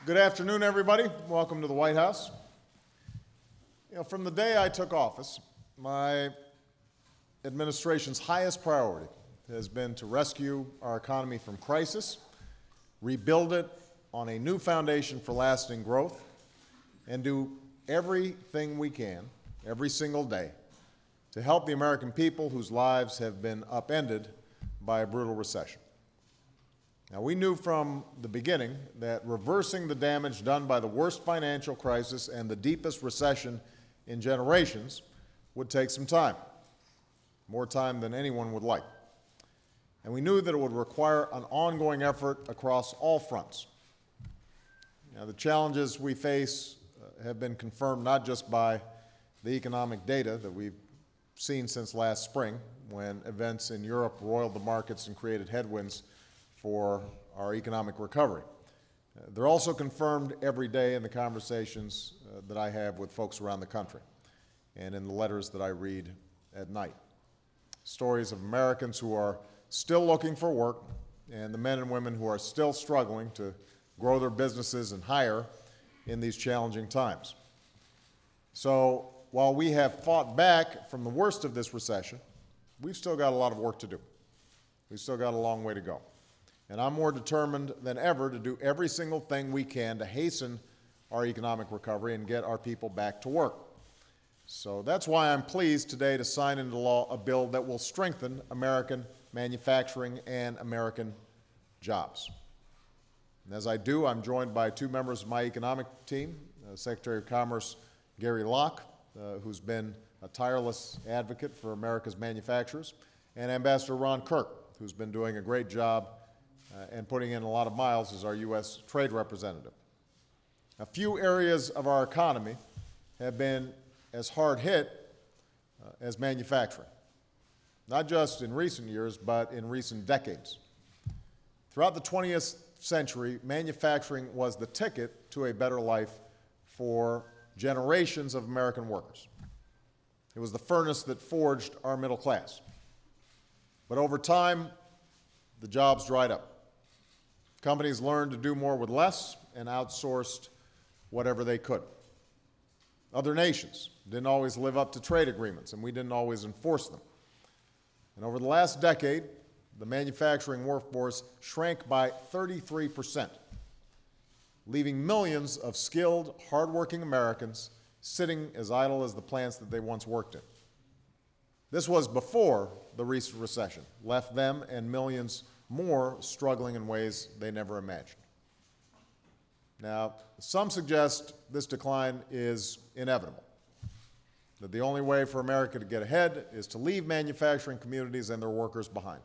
Good afternoon, everybody. Welcome to the White House. From the day I took office, my administration's highest priority has been to rescue our economy from crisis, rebuild it on a new foundation for lasting growth, and do everything we can, every single day, to help the American people whose lives have been upended by a brutal recession. Now, we knew from the beginning that reversing the damage done by the worst financial crisis and the deepest recession in generations would take some time, more time than anyone would like. And we knew that it would require an ongoing effort across all fronts. Now, the challenges we face have been confirmed not just by the economic data that we've seen since last spring, when events in Europe roiled the markets and created headwinds for our economic recovery. They're also confirmed every day in the conversations that I have with folks around the country and in the letters that I read at night. Stories of Americans who are still looking for work and the men and women who are still struggling to grow their businesses and hire in these challenging times. So while we have fought back from the worst of this recession, we've still got a lot of work to do. We've still got a long way to go. And I'm more determined than ever to do every single thing we can to hasten our economic recovery and get our people back to work. So that's why I'm pleased today to sign into law a bill that will strengthen American manufacturing and American jobs. And as I do, I'm joined by two members of my economic team, Secretary of Commerce Gary Locke, who's been a tireless advocate for America's manufacturers, and Ambassador Ron Kirk, who's been doing a great job and putting in a lot of miles as our U.S. trade representative. A few areas of our economy have been as hard hit as manufacturing, not just in recent years, but in recent decades. Throughout the 20th century, manufacturing was the ticket to a better life for generations of American workers. It was the furnace that forged our middle class. But over time, the jobs dried up. Companies learned to do more with less and outsourced whatever they could. Other nations didn't always live up to trade agreements, and we didn't always enforce them. And over the last decade, the manufacturing workforce shrank by 33%, leaving millions of skilled, hardworking Americans sitting as idle as the plants that they once worked in. This was before the recent recession left them and millions more struggling in ways they never imagined. Now, some suggest this decline is inevitable, that the only way for America to get ahead is to leave manufacturing communities and their workers behind.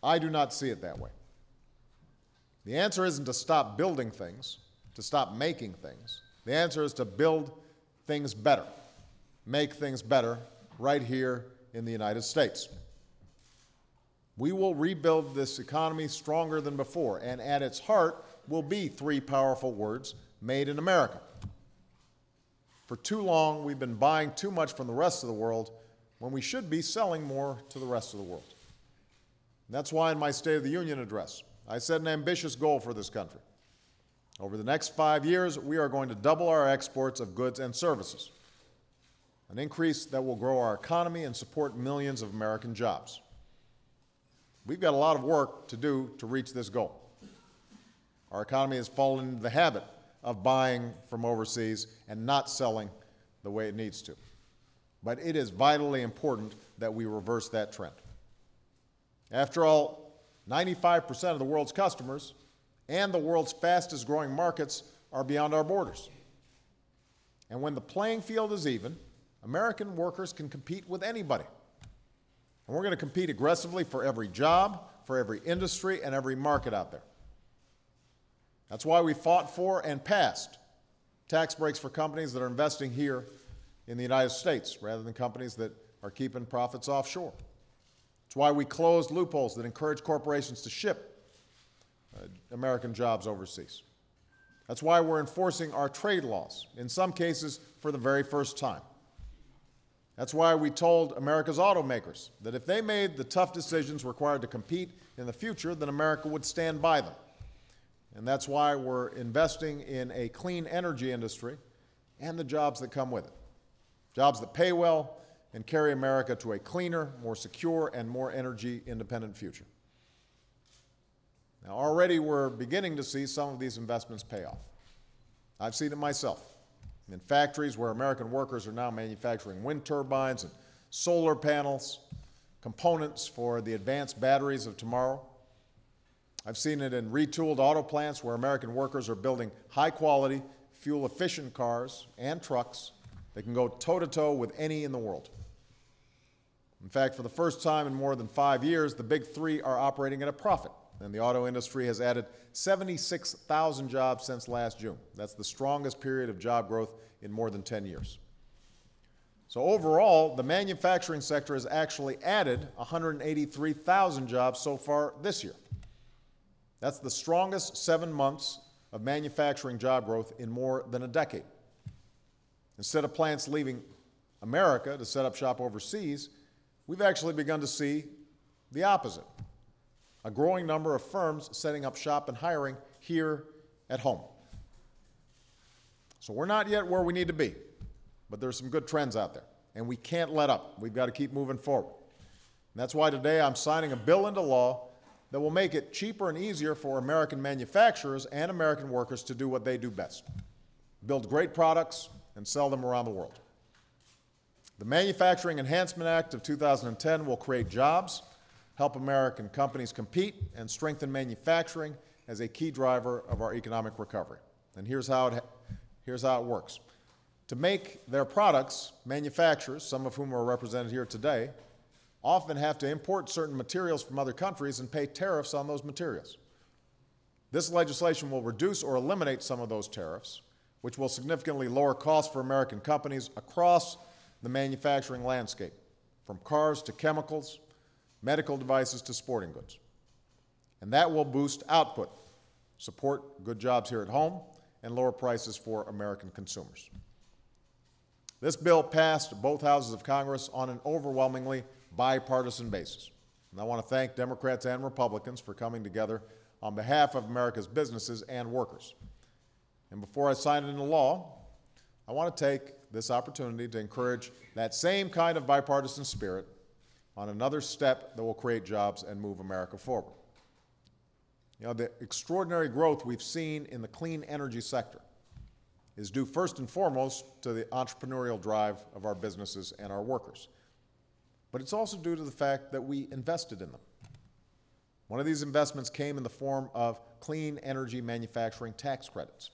I do not see it that way. The answer isn't to stop building things, to stop making things. The answer is to build things better, make things better right here in the United States. We will rebuild this economy stronger than before, and at its heart will be three powerful words: made in America. For too long, we've been buying too much from the rest of the world when we should be selling more to the rest of the world. And that's why in my State of the Union address, I set an ambitious goal for this country. Over the next 5 years, we are going to double our exports of goods and services, an increase that will grow our economy and support millions of American jobs. We've got a lot of work to do to reach this goal. Our economy has fallen into the habit of buying from overseas and not selling the way it needs to. But it is vitally important that we reverse that trend. After all, 95% of the world's customers and the world's fastest growing markets are beyond our borders. And when the playing field is even, American workers can compete with anybody. And we're going to compete aggressively for every job, for every industry, and every market out there. That's why we fought for and passed tax breaks for companies that are investing here in the United States rather than companies that are keeping profits offshore. It's why we closed loopholes that encourage corporations to ship American jobs overseas. That's why we're enforcing our trade laws, in some cases for the very first time. That's why we told America's automakers that if they made the tough decisions required to compete in the future, then America would stand by them. And that's why we're investing in a clean energy industry and the jobs that come with it. Jobs that pay well and carry America to a cleaner, more secure, and more energy-independent future. Now, already we're beginning to see some of these investments pay off. I've seen it myself in factories where American workers are now manufacturing wind turbines and solar panels, components for the advanced batteries of tomorrow. I've seen it in retooled auto plants where American workers are building high-quality, fuel-efficient cars and trucks that can go toe-to-toe with any in the world. In fact, for the first time in more than 5 years, the big three are operating at a profit, and the auto industry has added 76,000 jobs since last June. That's the strongest period of job growth in more than 10 years. So overall, the manufacturing sector has actually added 183,000 jobs so far this year. That's the strongest 7 months of manufacturing job growth in more than a decade. Instead of plants leaving America to set up shop overseas, we've actually begun to see the opposite. A growing number of firms setting up shop and hiring here at home. So we're not yet where we need to be, but there's some good trends out there, and we can't let up. We've got to keep moving forward. And that's why today I'm signing a bill into law that will make it cheaper and easier for American manufacturers and American workers to do what they do best: build great products and sell them around the world. The Manufacturing Enhancement Act of 2010 will create jobs, help American companies compete, and strengthen manufacturing as a key driver of our economic recovery. And here's how it works. To make their products, manufacturers, some of whom are represented here today, often have to import certain materials from other countries and pay tariffs on those materials. This legislation will reduce or eliminate some of those tariffs, which will significantly lower costs for American companies across the manufacturing landscape, from cars to chemicals, medical devices to sporting goods. And that will boost output, support good jobs here at home, and lower prices for American consumers. This bill passed both houses of Congress on an overwhelmingly bipartisan basis. And I want to thank Democrats and Republicans for coming together on behalf of America's businesses and workers. And before I sign it into law, I want to take this opportunity to encourage that same kind of bipartisan spirit on another step that will create jobs and move America forward. You know, the extraordinary growth we've seen in the clean energy sector is due first and foremost to the entrepreneurial drive of our businesses and our workers. But it's also due to the fact that we invested in them. One of these investments came in the form of clean energy manufacturing tax credits.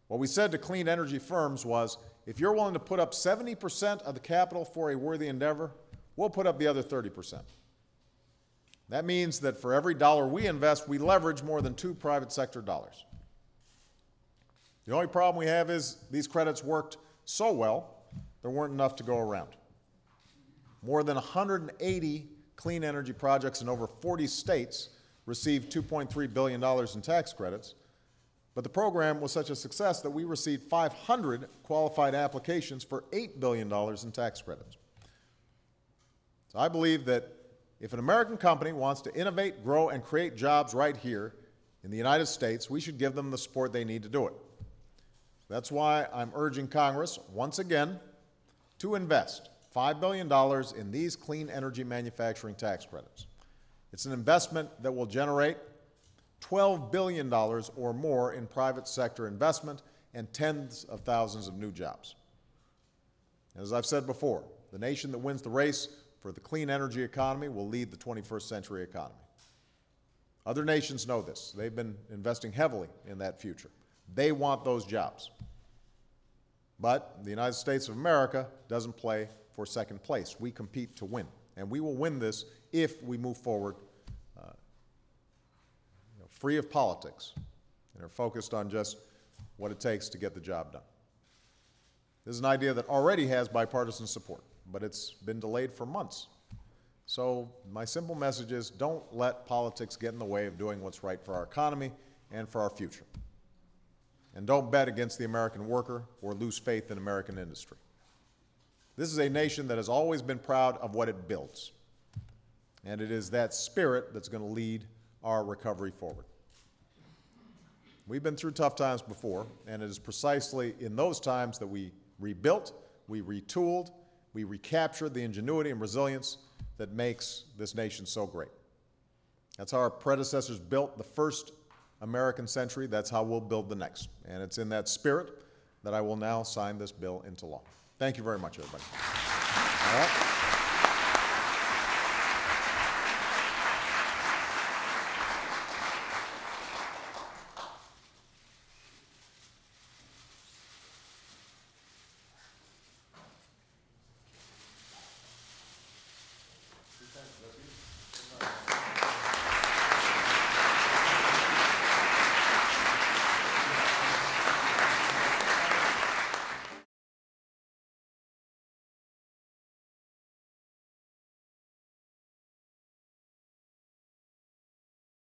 What we said to clean energy firms was, if you're willing to put up 70% of the capital for a worthy endeavor, we'll put up the other 30%. That means that for every dollar we invest, we leverage more than 2 private sector dollars. The only problem we have is these credits worked so well, there weren't enough to go around. More than 180 clean energy projects in over 40 states received $2.3 billion in tax credits, but the program was such a success that we received 500 qualified applications for $8 billion in tax credits. So I believe that if an American company wants to innovate, grow, and create jobs right here in the United States, we should give them the support they need to do it. That's why I'm urging Congress, once again, to invest $5 billion in these clean energy manufacturing tax credits. It's an investment that will generate $12 billion or more in private sector investment and tens of thousands of new jobs. As I've said before, the nation that wins the race for the clean energy economy will lead the 21st century economy. Other nations know this. They've been investing heavily in that future. They want those jobs. But the United States of America doesn't play for second place. We compete to win. And we will win this if we move forward free of politics and are focused on just what it takes to get the job done. This is an idea that already has bipartisan support, but it's been delayed for months. So my simple message is, don't let politics get in the way of doing what's right for our economy and for our future. And don't bet against the American worker or lose faith in American industry. This is a nation that has always been proud of what it builds. And it is that spirit that's going to lead our recovery forward. We've been through tough times before, and it is precisely in those times that we rebuilt, we retooled, we recaptured the ingenuity and resilience that makes this nation so great. That's how our predecessors built the first American century. That's how we'll build the next. And it's in that spirit that I will now sign this bill into law. Thank you very much, everybody. All right.